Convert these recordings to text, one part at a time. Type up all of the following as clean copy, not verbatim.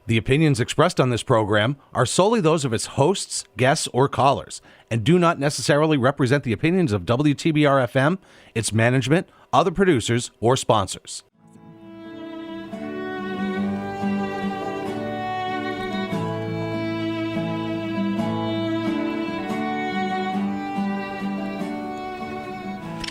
The opinions expressed on this program are solely those of its hosts, guests, or callers, and do not necessarily represent the opinions of WTBR-FM, its management, other producers, or sponsors.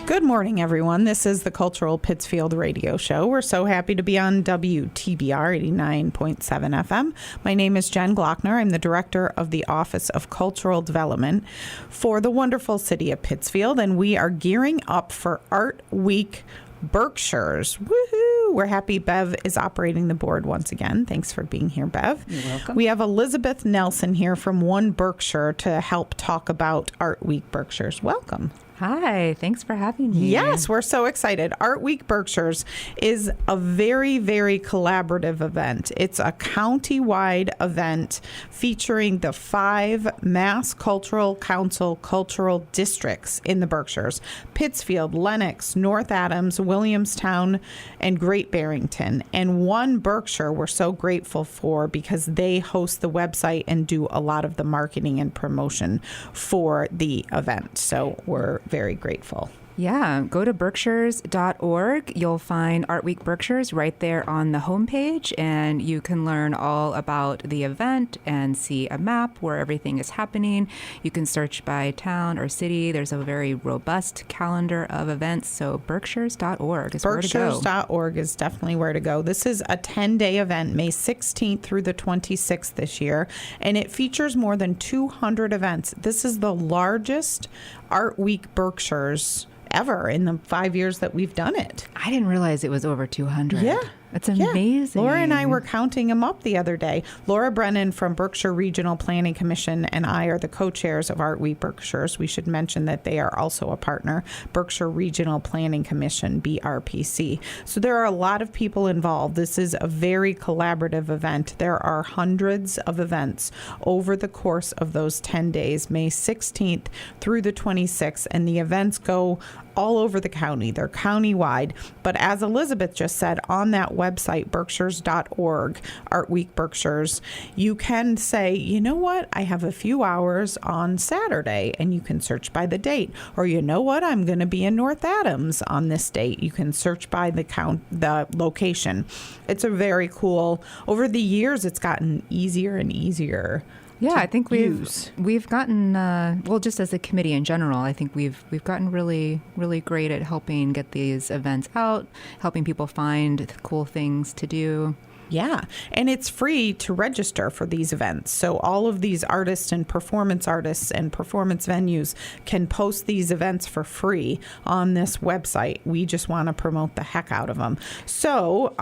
Good morning, everyone. This is the Cultural Pittsfield Radio Show. We're so happy to be on WTBR 89.7 FM. My name is Jen Glockner. I'm the Director of the Office of Cultural Development for the wonderful city of Pittsfield, and we are gearing up for ArtsWeek Berkshires. Woohoo! We're happy Bev is operating the board once again. Thanks for being here, Bev. You're welcome. We have Elizabeth Nelson here from One Berkshire to help talk about ArtsWeek Berkshires. Welcome. Hi, thanks for having me. Yes, we're so excited. ArtsWeek Berkshires is a very, very collaborative event. It's a county-wide event featuring the 5 Mass Cultural Council cultural districts in the Berkshires: Pittsfield, Lenox, North Adams, Williamstown, and Great Barrington. And One Berkshire we're so grateful for because they host the website and do a lot of the marketing and promotion for the event. So we're very grateful. Yeah, go to berkshires.org. You'll find ArtsWeek Berkshires right there on the homepage, and you can learn all about the event and see a map where everything is happening. You can search by town or city. There's a very robust calendar of events, so berkshires.org is where to go. Berkshires.org is definitely where to go. This is a 10-day event, May 16th through the 26th this year, and it features more than 200 events. This is the largest ArtsWeek Berkshires ever in the 5 years that we've done it. I didn't realize it was over 200. Yeah. That's amazing. Yeah. Laura and I were counting them up the other day. Laura Brennan from Berkshire Regional Planning Commission and I are the co-chairs of ArtsWeek Berkshires. We should mention that they are also a partner, Berkshire Regional Planning Commission, BRPC. So there are a lot of people involved. This is a very collaborative event. There are hundreds of events over the course of those 10 days, May 16th through the 26th, and the events go all over the county. They're countywide. But as Elizabeth just said, on that website, berkshires.org, ArtsWeek Berkshires, you can say, you know what, I have a few hours on Saturday, and you can search by the date. Or you know what, I'm going to be in North Adams on this date. You can search by the location. It's a very cool, over the years, it's gotten easier and easier. Yeah, I think we've gotten well, just as a committee in general, I think we've gotten really, really great at helping get these events out, helping people find cool things to do. Yeah, and it's free to register for these events. So all of these artists and performance venues can post these events for free on this website. We just want to promote the heck out of them. So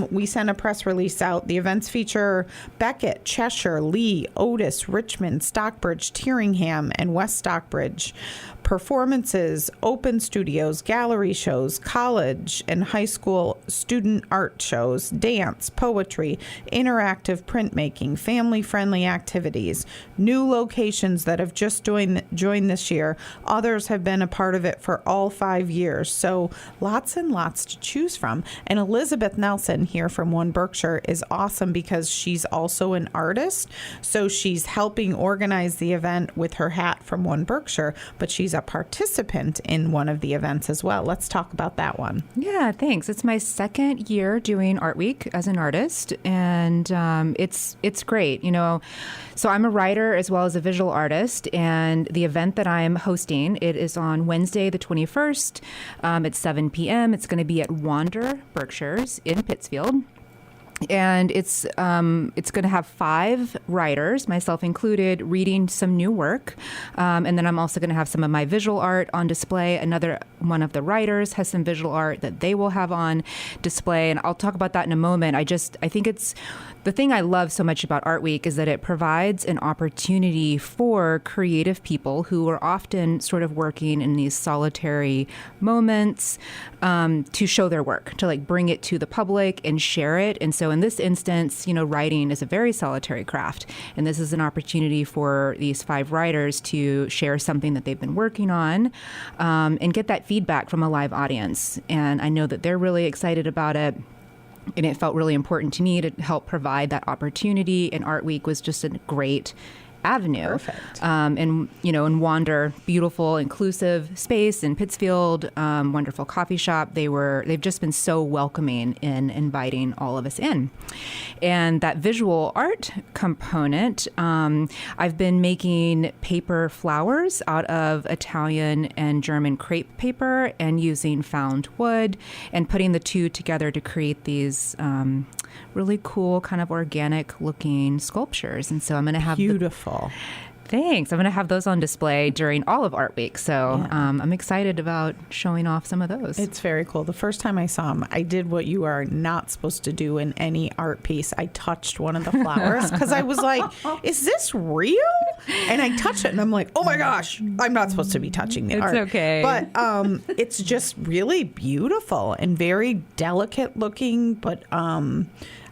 we sent a press release out. The events feature Beckett, Cheshire, Lee, Otis, Richmond, Stockbridge, Tyringham, and West Stockbridge. Performances, open studios, gallery shows, college and high school student art shows, dance, poetry, interactive printmaking, family-friendly activities, new locations that have just joined this year. Others have been a part of it for all 5 years. So lots and lots to choose from. And Elizabeth Nelson here from One Berkshire is awesome because she's also an artist. So she's helping organize the event with her hat from One Berkshire, but she's a participant in one of the events as well. Let's talk about that one. Yeah, thanks. It's my second year doing ArtsWeek as an artist, and it's great. You know, so I'm a writer as well as a visual artist, and the event that I'm hosting, it is on Wednesday the 21st at 7 p.m. It's going to be at Wander Berkshires in Pittsfield. And it's going to have 5 writers, myself included, reading some new work. And then I'm also going to have some of my visual art on display. Another one of the writers has some visual art that they will have on display. And I'll talk about that in a moment. I think it's the thing I love so much about ArtsWeek is that it provides an opportunity for creative people who are often sort of working in these solitary moments to show their work, to like bring it to the public and share it. And so in this instance, you know, writing is a very solitary craft. And this is an opportunity for these 5 writers to share something that they've been working on and get that feedback from a live audience. And I know that they're really excited about it. And it felt really important to me to help provide that opportunity. And Art Week was just a great avenue. Perfect. And Wander, beautiful, inclusive space in Pittsfield, wonderful coffee shop. They've just been so welcoming in inviting all of us in. And that visual art component, I've been making paper flowers out of Italian and German crepe paper and using found wood and putting the two together to create these really cool kind of organic looking sculptures. And so I'm going to have beautiful. Thanks. I'm going to have those on display during all of Art Week. So I'm excited about showing off some of those. It's very cool. The first time I saw them, I did what you are not supposed to do in any art piece. I touched one of the flowers because I was like, is this real? And I touched it and I'm like, oh my gosh, I'm not supposed to be touching the art. It's okay. But it's just really beautiful and very delicate looking. But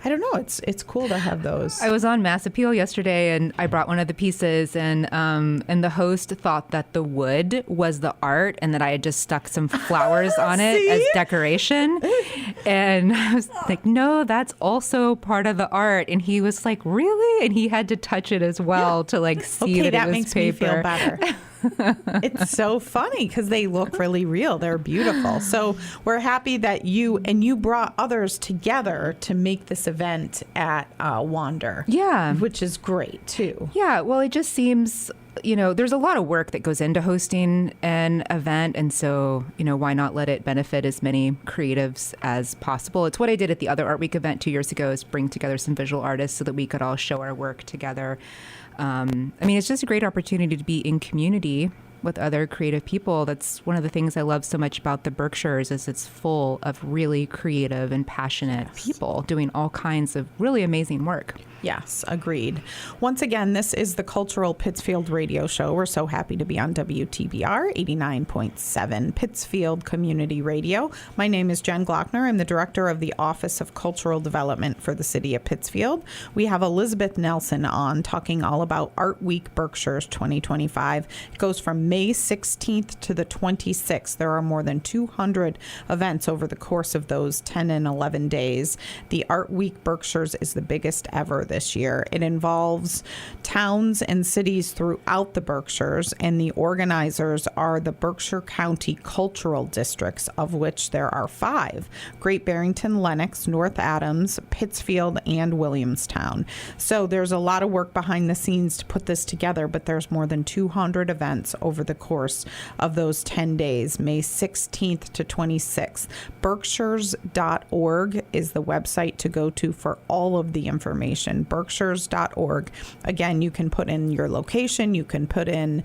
I don't know. It's cool to have those. I was on Mass Appeal yesterday, and I brought one of the pieces, and the host thought that the wood was the art, and that I had just stuck some flowers on it as decoration. And I was like, "No, that's also part of the art." And he was like, "Really?" And he had to touch it as well to like see that it was makes paper. Me feel better. It's so funny because they look really real. They're beautiful. So we're happy that you brought others together to make this event at Wander. Yeah. Which is great too. Yeah. Well, it just seems, there's a lot of work that goes into hosting an event. And so, why not let it benefit as many creatives as possible? It's what I did at the other Art Week event 2 years ago, is bring together some visual artists so that we could all show our work together. It's just a great opportunity to be in community with other creative people. That's one of the things I love so much about the Berkshires, is it's full of really creative and passionate people doing all kinds of really amazing work. Yes, agreed. Once again, this is the Cultural Pittsfield Radio Show. We're so happy to be on WTBR 89.7 Pittsfield Community Radio. My name is Jen Glockner. I'm the director of the Office of Cultural Development for the city of Pittsfield. We have Elizabeth Nelson on talking all about Art Week Berkshires 2025. It goes from May 16th to the 26th. There are more than 200 events over the course of those 10 and 11 days. The Art Week Berkshires is the biggest ever this year. It involves towns and cities throughout the Berkshires, and the organizers are the Berkshire County Cultural Districts, of which there are 5: Great Barrington, Lenox, North Adams, Pittsfield, and Williamstown. So there's a lot of work behind the scenes to put this together, but there's more than 200 events over the course of those 10 days, May 16th to 26th. Berkshires.org is the website to go to for all of the information. Berkshires.org. Again, you can put in your location, you can put in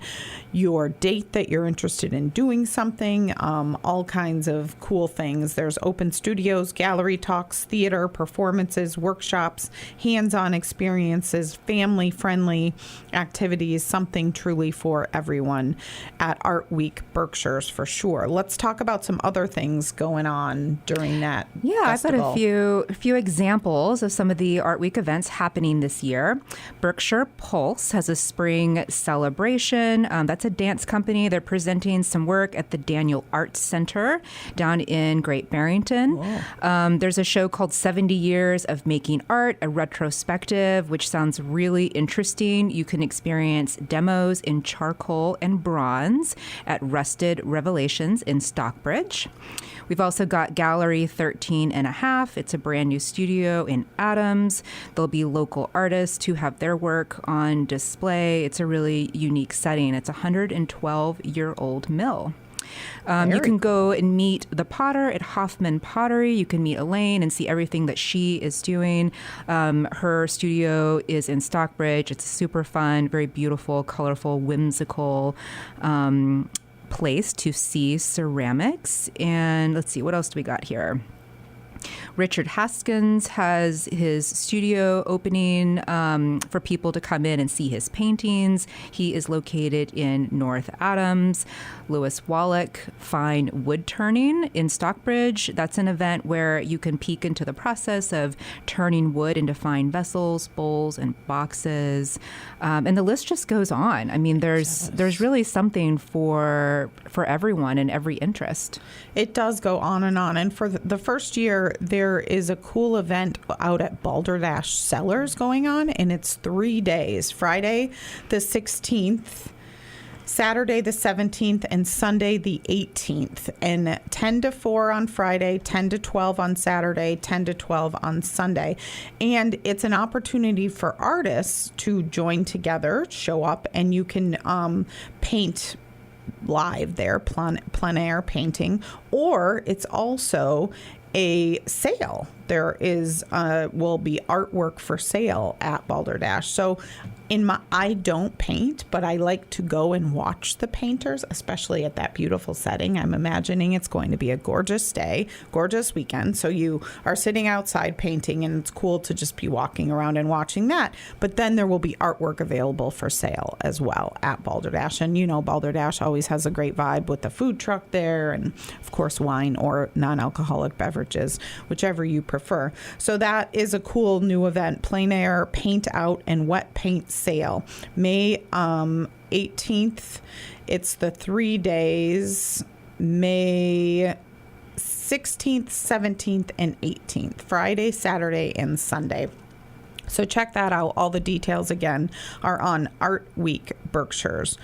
your date that you're interested in doing something, all kinds of cool things. There's open studios, gallery talks, theater, performances, workshops, hands-on experiences, family-friendly activities, something truly for everyone at Art Week Berkshires for sure. Let's talk about some other things going on during that festival. I've got a few examples of some of the Art Week events happening this year. Berkshire Pulse has a spring celebration. That's a dance company. They're presenting some work at the Daniel Arts Center down in Great Barrington. There's a show called 70 Years of Making Art, a retrospective, which sounds really interesting. You can experience demos in charcoal and bronze at Rusted Revelations in Stockbridge. We've also got Gallery 13 and a Half. It's a brand new studio in Adams. There'll be local artists who have their work on display. It's a really unique setting. It's a 112-year-old mill. You can go and meet the potter at Hoffman Pottery. You can meet Elaine and see everything that she is doing. Her studio is in Stockbridge. It's super fun, very beautiful, colorful, whimsical place to see ceramics. And let's see, what else do we got here? Richard Haskins has his studio opening for people to come in and see his paintings. He is located in North Adams. Lewis Wallach, Fine Wood Turning in Stockbridge. That's an event where you can peek into the process of turning wood into fine vessels, bowls, and boxes. And the list just goes on. I mean, there's really something for everyone and every interest. It does go on. And for the first year, there is a cool event out at Balderdash Cellars going on, and it's 3 days. Friday the 16th, Saturday the 17th, and Sunday the 18th. And 10 to 4 on Friday, 10 to 12 on Saturday, 10 to 12 on Sunday. And it's an opportunity for artists to join together, show up, and you can paint live there, plein air painting, or it's also a sale. There is will be artwork for sale at Balderdash. So I don't paint, but I like to go and watch the painters, especially at that beautiful setting. I'm imagining it's going to be a gorgeous day, gorgeous weekend. So you are sitting outside painting, and it's cool to just be walking around and watching that. But then there will be artwork available for sale as well at Balderdash. And you know, Balderdash always has a great vibe with the food truck there, and of course wine or non-alcoholic beverages, whichever you prefer. So that is a cool new event, plein air paint out and wet paint sale, May 18th. It's the 3 days, May 16th, 17th, and 18th, Friday, Saturday, and Sunday. So check that out. All the details again are on ArtsWeek Berkshires.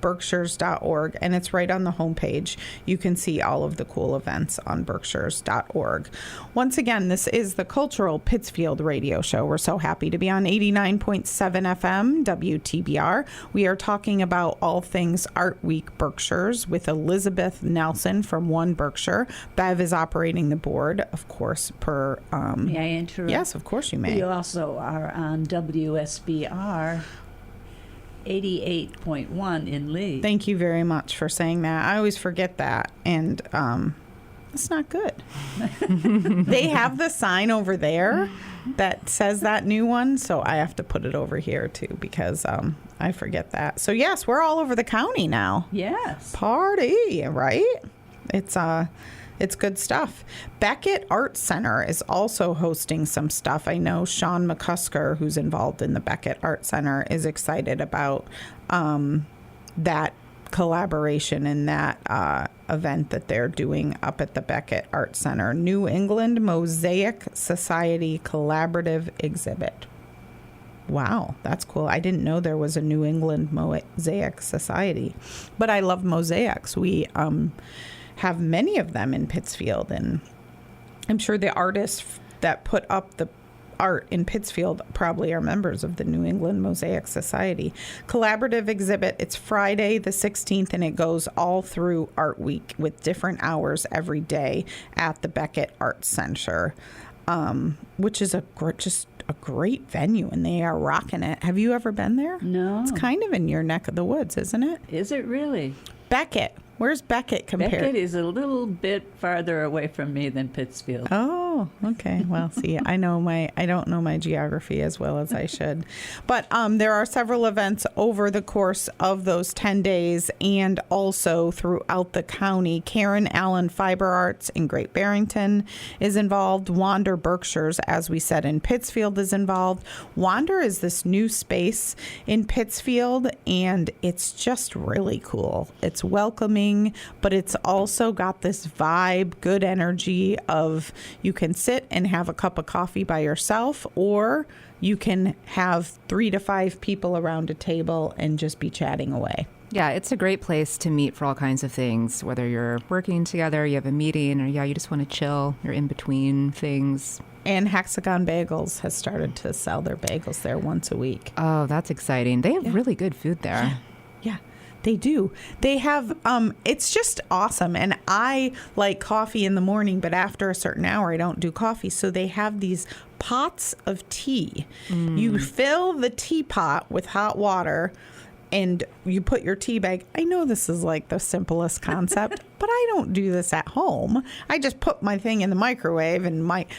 Berkshires.org, and it's right on the homepage. You can see all of the cool events on Berkshires.org. Once again, this is the Cultural Pittsfield Radio Show. We're so happy to be on 89.7 FM WTBR. We are talking about all things ArtsWeek Berkshires with Elizabeth Nelson from One Berkshire. Bev is operating the board, of course, per... May I interrupt? Yes, of course you may. We also are on WSBR 88.1 in Lee. Thank you very much for saying that. I always forget that, and it's not good. They have the sign over there that says that new one, so I have to put it over here too because I forget that. So yes, we're all over the county now. Yes. Party, right? It's good stuff. Beckett Arts Center is also hosting some stuff. I know Sean McCusker, who's involved in the Beckett Arts Center, is excited about that collaboration and that event that they're doing up at the Beckett Arts Center. New England Mosaic Society Collaborative Exhibit. Wow, that's cool. I didn't know there was a New England Mosaic Society, but I love mosaics. We have many of them in Pittsfield, and I'm sure the artists that put up the art in Pittsfield probably are members of the New England Mosaic Society. Collaborative exhibit, it's Friday the 16th, and it goes all through Art Week with different hours every day at the Beckett Arts Center, which is just a great venue, and they are rocking it. Have you ever been there? No. It's kind of in your neck of the woods, isn't it? Is it really? Beckett. Where's Beckett compared? Beckett is a little bit farther away from me than Pittsfield. Oh, okay. Well, see, I don't know my geography as well as I should. But there are several events over the course of those 10 days and also throughout the county. Karen Allen Fiber Arts in Great Barrington is involved. Wander Berkshires, as we said, in Pittsfield is involved. Wander is this new space in Pittsfield, and it's just really cool. It's welcoming, but it's also got this vibe, good energy of you can sit and have a cup of coffee by yourself, or you can have 3 to 5 people around a table and just be chatting away. Yeah, it's a great place to meet for all kinds of things, whether you're working together, you have a meeting, or you just want to chill, you're in between things. And Hexagon Bagels has started to sell their bagels there once a week. Oh, that's exciting. They have really good food there. Yeah. They do. They have, it's just awesome. And I like coffee in the morning, but after a certain hour, I don't do coffee. So they have these pots of tea. You fill the teapot with hot water and you put your tea bag. I know this is like the simplest concept, but I don't do this at home. I just put my thing in the microwave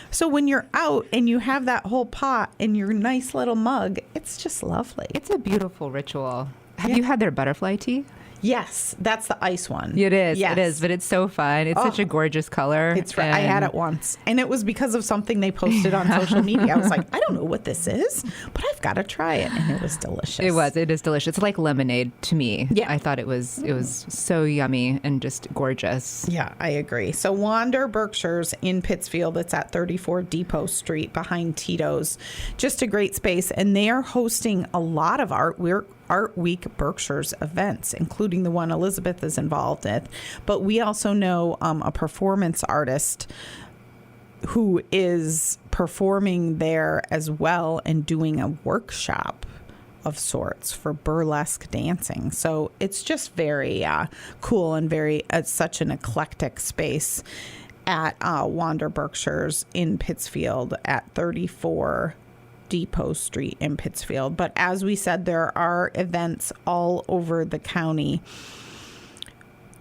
so when you're out and you have that whole pot in your nice little mug, it's just lovely. It's a beautiful ritual. Have you had their butterfly tea? Yes, that's the ice one. It is. Yes. It is, but it's so fun. It's such a gorgeous color. It's right. I had it once, and it was because of something they posted on social media. I was like, I don't know what this is, but I've got to try it, and it was delicious. It is delicious. It's like lemonade to me. Yeah. I thought it was so yummy and just gorgeous. Yeah, I agree. So Wander Berkshires in Pittsfield, it's at 34 Depot Street behind Tito's. Just a great space, and they are hosting a lot of Art Week Berkshires events, including the one Elizabeth is involved in. But we also know a performance artist who is performing there as well and doing a workshop of sorts for burlesque dancing. So it's just very cool and very such an eclectic space at Wander Berkshires in Pittsfield at 34 Depot Street in Pittsfield. But as we said, there are events all over the county.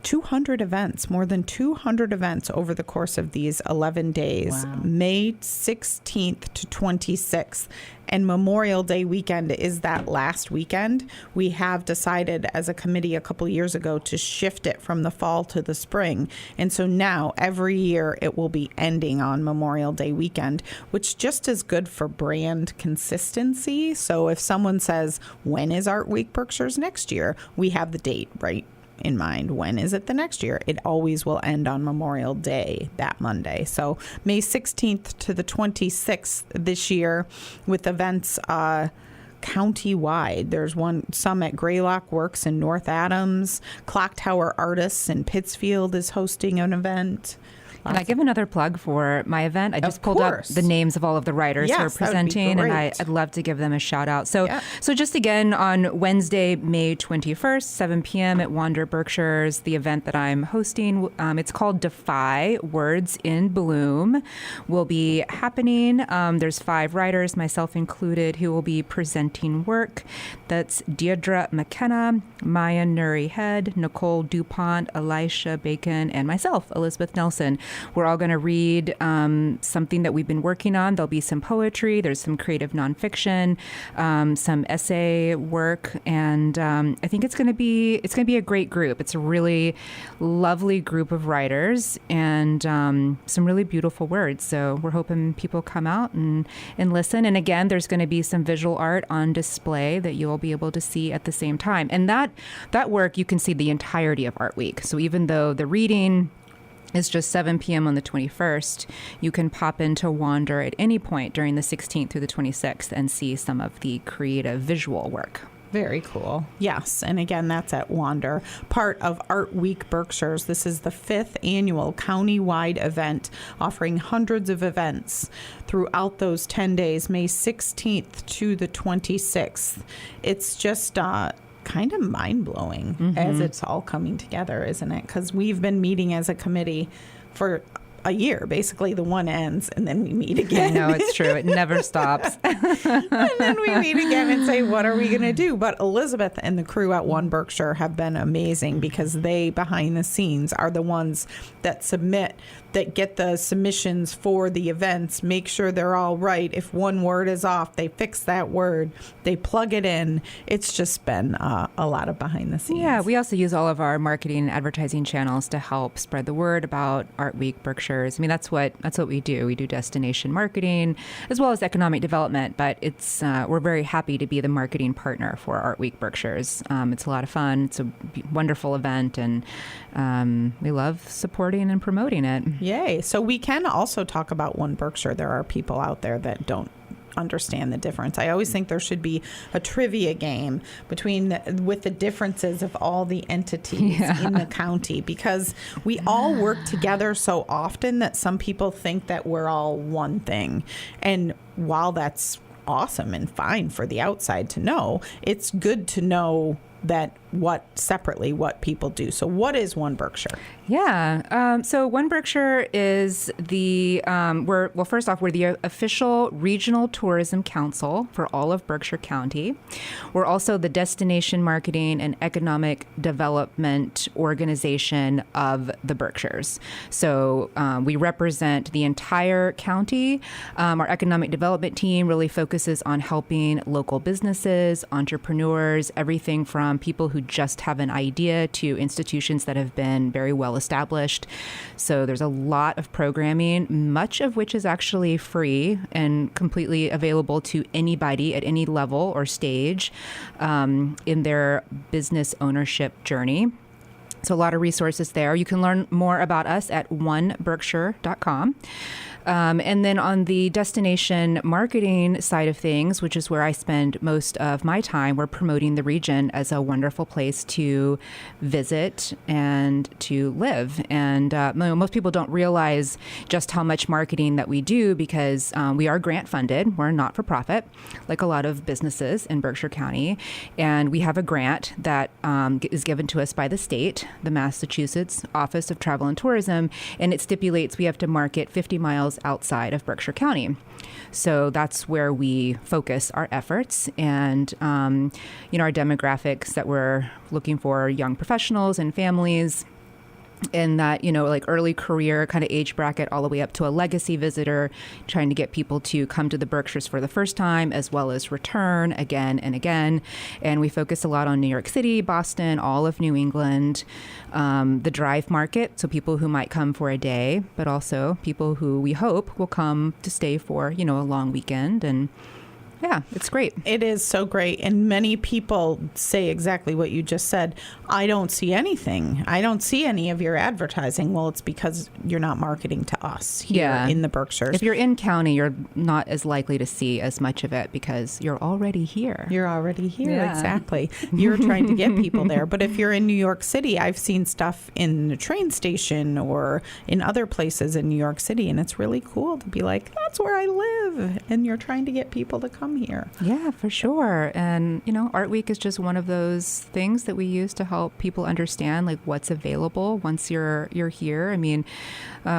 200 events, more than 200 events over the course of these 11 days, wow. May 16th to 26th. And Memorial Day weekend is that last weekend. We have decided as a committee a couple years ago to shift it from the fall to the spring. And so now every year it will be ending on Memorial Day weekend, which just is good for brand consistency. So if someone says, when is Art Week Berkshires next year? We have the date right in mind. When is it the next year? It always will end on Memorial Day, that Monday. So May 16th to the 26th this year with events county-wide. There's some at Greylock Works in North Adams. Clock Tower Artists in Pittsfield is hosting an event. Can I give another plug for my event? I just pulled up the names of all of the writers who are presenting, and I'd love to give them a shout out. So just again, on Wednesday, May 21st, 7 p.m. at Wander Berkshires, the event that I'm hosting, it's called Defy Words in Bloom, will be happening. There's 5 writers, myself included, who will be presenting work. That's Deirdre McKenna, Maya Nuri Head, Nicole DuPont, Elisha Bacon, and myself, Elizabeth Nelson. We're all going to read something that we've been working on. There'll be some poetry. There's some creative nonfiction, some essay work, and I think it's going to be a great group. It's a really lovely group of writers and some really beautiful words. So we're hoping people come out and listen. And again, there's going to be some visual art on display that you'll be able to see at the same time. And that work, you can see the entirety of Art Week. So even though the reading is just 7 p.m. on the 21st, you can pop into Wander at any point during the 16th through the 26th and see some of the creative visual work. Very cool. Yes. And again, that's at Wander, part of Art Week Berkshires. This is the 5th annual county-wide event offering hundreds of events throughout those 10 days, May 16th to the 26th. It's just kind of mind-blowing as it's all coming together, isn't it? Because we've been meeting as a committee for a year. Basically, the one ends and then we meet again. No, it's true. It never stops. And then we meet again and say, what are we going to do? But Elizabeth and the crew at One Berkshire have been amazing because they, behind the scenes, are the ones that that get the submissions for the events, make sure they're all right. If one word is off, they fix that word. They plug it in. It's just been a lot of behind the scenes. Yeah, we also use all of our marketing and advertising channels to help spread the word about Art Week Berkshires. I mean, that's what we do. We do destination marketing as well as economic development, but it's we're very happy to be the marketing partner for Art Week Berkshires. It's a lot of fun. It's a wonderful event, and we love supporting and promoting it. Yay. So we can also talk about One Berkshire. There are people out there that don't understand the difference. I always think there should be a trivia game with the differences of all the entities in the county, because we all work together so often that some people think that we're all one thing. And while that's awesome and fine for the outside to know, it's good to know that what people do. So what is One Berkshire? Yeah. So One Berkshire is first off, we're the official regional tourism council for all of Berkshire County. We're also the destination marketing and economic development organization of the Berkshires. So we represent the entire county. Our economic development team really focuses on helping local businesses, entrepreneurs, everything from people who who just have an idea to institutions that have been very well established. So there's a lot of programming, much of which is actually free and completely available to anybody at any level or stage in their business ownership journey. So a lot of resources there. You can learn more about us at oneberkshire.com. And then on the destination marketing side of things, which is where I spend most of my time, we're promoting the region as a wonderful place to visit and to live. And most people don't realize just how much marketing that we do because we are grant funded. We're not for profit, like a lot of businesses in Berkshire County. And we have a grant that is given to us by the state, the Massachusetts Office of Travel and Tourism, and it stipulates we have to market 50 miles outside of Berkshire County. So that's where we focus our efforts. And, our demographics that we're looking for are young professionals and families. And that, like early career kind of age bracket all the way up to a legacy visitor, trying to get people to come to the Berkshires for the first time as well as return again and again. And we focus a lot on New York City, Boston, all of New England, the drive market. So people who might come for a day, but also people who we hope will come to stay for, a long weekend. And yeah, it's great. It is so great. And many people say exactly what you just said. I don't see anything. I don't see any of your advertising. Well, it's because you're not marketing to us here in the Berkshires. If you're in county, you're not as likely to see as much of it because you're already here. You're already here. Exactly. You're trying to get people there. But if you're in New York City, I've seen stuff in the train station or in other places in New York City. And it's really cool to be like, that's where I live. And you're trying to get people to come here. Yeah, for sure. And, Art Week is just one of those things that we use to help people understand like what's available once you're here. I mean,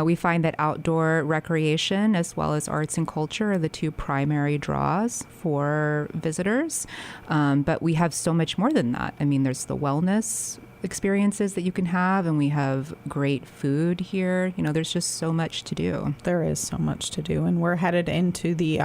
we find that outdoor recreation as well as arts and culture are the two primary draws for visitors. But we have so much more than that. I mean, there's the wellness experiences that you can have, and we have great food here. There's just so much to do. There is so much to do, and we're headed into the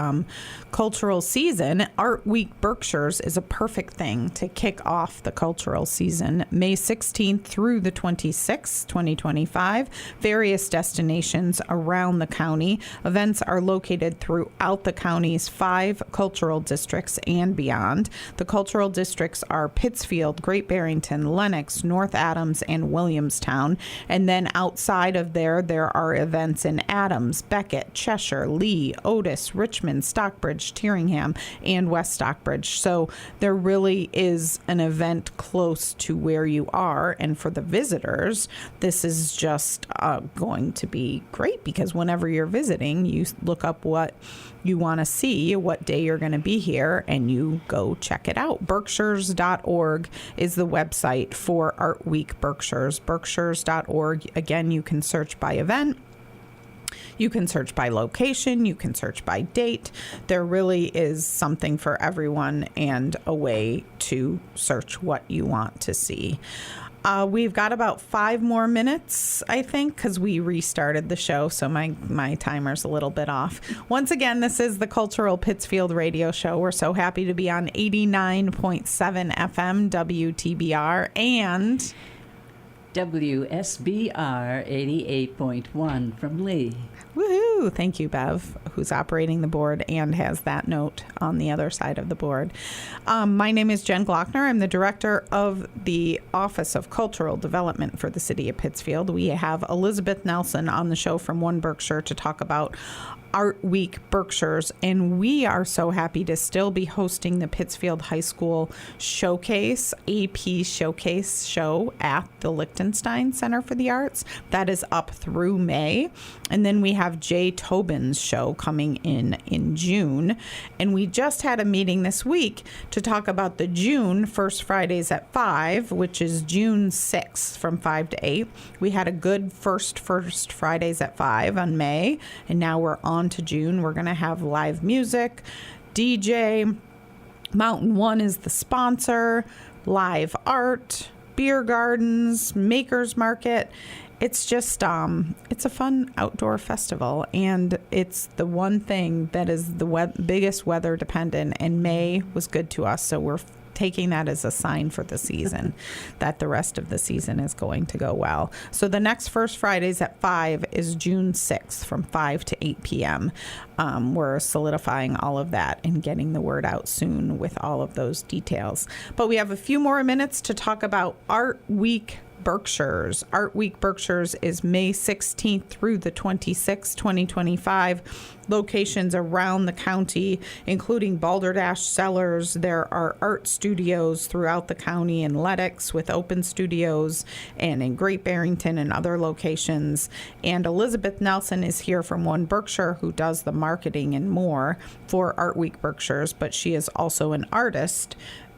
cultural season. Art Week Berkshires is a perfect thing to kick off the cultural season. May 16th through the 26th, 2025. Various destinations around the county. Events are located throughout the county's 5 cultural districts and beyond. The cultural districts are Pittsfield, Great Barrington, Lenox, North Adams, and Williamstown. And then outside of there are events in Adams, Beckett, Cheshire, Lee, Otis, Richmond, Stockbridge, Tyringham, and West Stockbridge. So there really is an event close to where you are. And for the visitors, this is just going to be great because whenever you're visiting, you look up what you want to see, what day you're going to be here, and you go check it out. Berkshires.org is the website for Art Week Berkshires. Berkshires.org. Again, you can search by event. You can search by location. You can search by date. There really is something for everyone and a way to search what you want to see. We've got about 5 more minutes, I think, because we restarted the show, so my timer's a little bit off. Once again, this is the Cultural Pittsfield Radio Show. We're so happy to be on 89.7 FM WTBR and WSBR 88.1 from Lee. Woohoo! Thank you, Bev, who's operating the board and has that note on the other side of the board. My name is Jen Glockner. I'm the director of the Office of Cultural Development for the City of Pittsfield. We have Elizabeth Nelson on the show from One Berkshire to talk about Art Week Berkshires, and we are so happy to still be hosting the Pittsfield High School Showcase, AP Showcase show at the Lichtenstein Center for the Arts. That is up through May. And then we have Jay Tobin's show coming in June. And we just had a meeting this week to talk about the June First Fridays at 5, which is June 6th from 5 to 8. We had a good first Fridays at 5 on May, and now we're on to June. We're going to have live music, DJ, Mountain One is the sponsor, live art, beer gardens, makers market. It's just, it's a fun outdoor festival, and it's the one thing that is the biggest weather dependent, and May was good to us, so we're taking that as a sign for the season, that the rest of the season is going to go well. So the next First Fridays at 5 is June 6th from 5 to 8 p.m. We're solidifying all of that and getting the word out soon with all of those details. But we have a few more minutes to talk about Art Week Berkshires. Art Week Berkshires is May 16th through the 26th, 2025. Locations around the county, including Balderdash Cellars. There are art studios throughout the county in Lenox with open studios, and in Great Barrington and other locations. And Elizabeth Nelson is here from One Berkshire, who does the marketing and more for Art Week Berkshires, but she is also an artist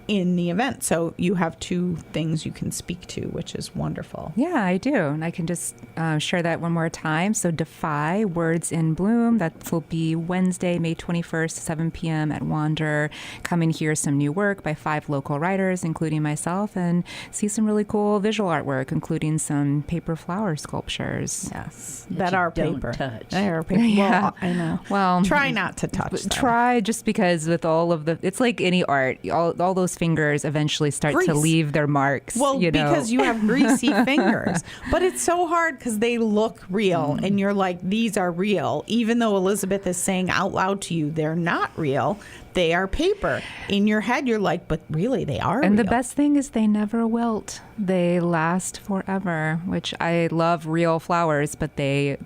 in the event. So you have two things you can speak to, which is wonderful. Yeah, I do. And I can just share that one more time. So Defy Words in Bloom. That will be Wednesday, May 21st, 7 p.m. at Wander. Come and hear some new work by 5 local writers, including myself, and see some really cool visual artwork, including some paper flower sculptures. Yes, that are don't paper. touch. They are paper. Yeah. Well, I know. Well, try not to touch them. Try, just because with all of the, it's like any art, all those fingers eventually start Grease. to leave their marks. Well, because you have greasy fingers. But it's so hard because they look real, and you're like, these are real. Even though Elizabeth is saying out loud to you, they're not real. They are paper. In your head, you're like, but really, they are And real. the best thing is they never wilt. They last forever, which I love real flowers, but they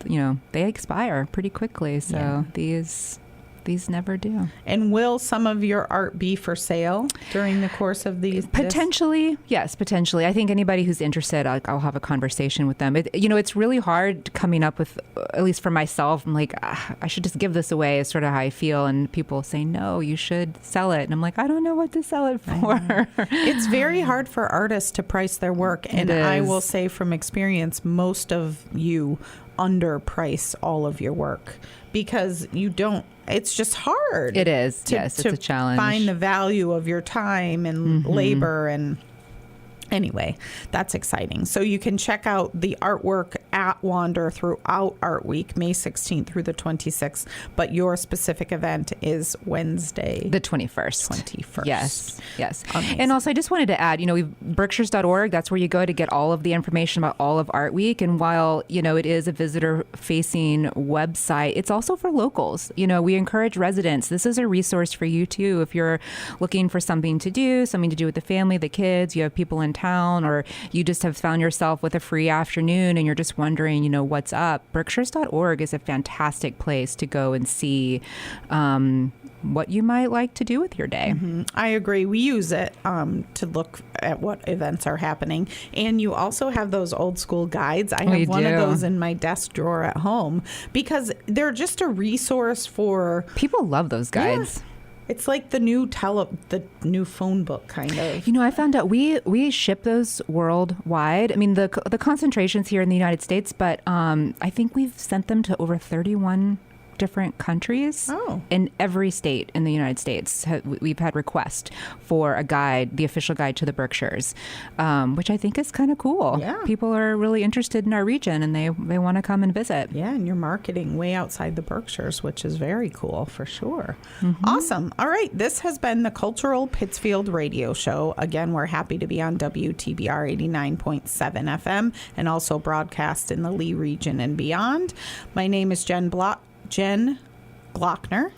expire pretty quickly. So Yeah. these never do. And will some of your art be for sale during the course of these? Potentially, yes, potentially. I think anybody who's interested, I'll have a conversation with them. It's really hard coming up with, at least for myself, I'm like, I should just give this away is sort of how I feel. And people say, no, you should sell it. And I'm like, I don't know what to sell it for. It's very hard for artists to price their work. And I will say from experience, most of you underprice all of your work because you don't. It's just hard. It is. Yes, it's a challenge. Find the value of your time and labor and. Anyway, that's exciting. So you can check out the artwork at Wander throughout Art Week, May 16th through the 26th. But your specific event is Wednesday, the 21st. 21st. Yes. Amazing. And also, I just wanted to add, Berkshires.org, that's where you go to get all of the information about all of Art Week. And while, it is a visitor-facing website, it's also for locals. We encourage residents. This is a resource for you, too. If you're looking for something to do with the family, the kids, you have people in town, or you just have found yourself with a free afternoon and you're just wondering, what's up. Berkshires.org is a fantastic place to go and see what you might like to do with your day. I agree. We use it to look at what events are happening. And you also have those old school guides. I have one of those in my desk drawer at home because they're just a resource for... People love those guides. Yeah. It's like the new phone book kind of. I found out we ship those worldwide. I mean, the concentration's here in the United States, but I think we've sent them to over 31 different countries. In every state in the United States. We've had requests for a guide, the official guide to the Berkshires, which I think is kind of cool. Yeah. People are really interested in our region and they want to come and visit. Yeah, and you're marketing way outside the Berkshires, which is very cool for sure. Awesome. All right. This has been the Cultural Pittsfield Radio Show. Again, we're happy to be on WTBR 89.7 FM and also broadcast in the Lee region and beyond. My name is Jen Glockner,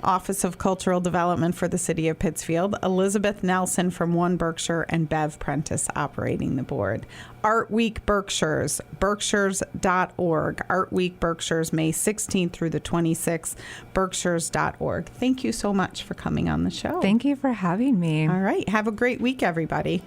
Office of Cultural Development for the City of Pittsfield, Elizabeth Nelson from One Berkshire, and Bev Prentice operating the board. Art Week Berkshires, Berkshires.org. Art Week Berkshires, May 16th through the 26th, Berkshires.org. Thank you so much for coming on the show. Thank you for having me. All right. Have a great week, everybody.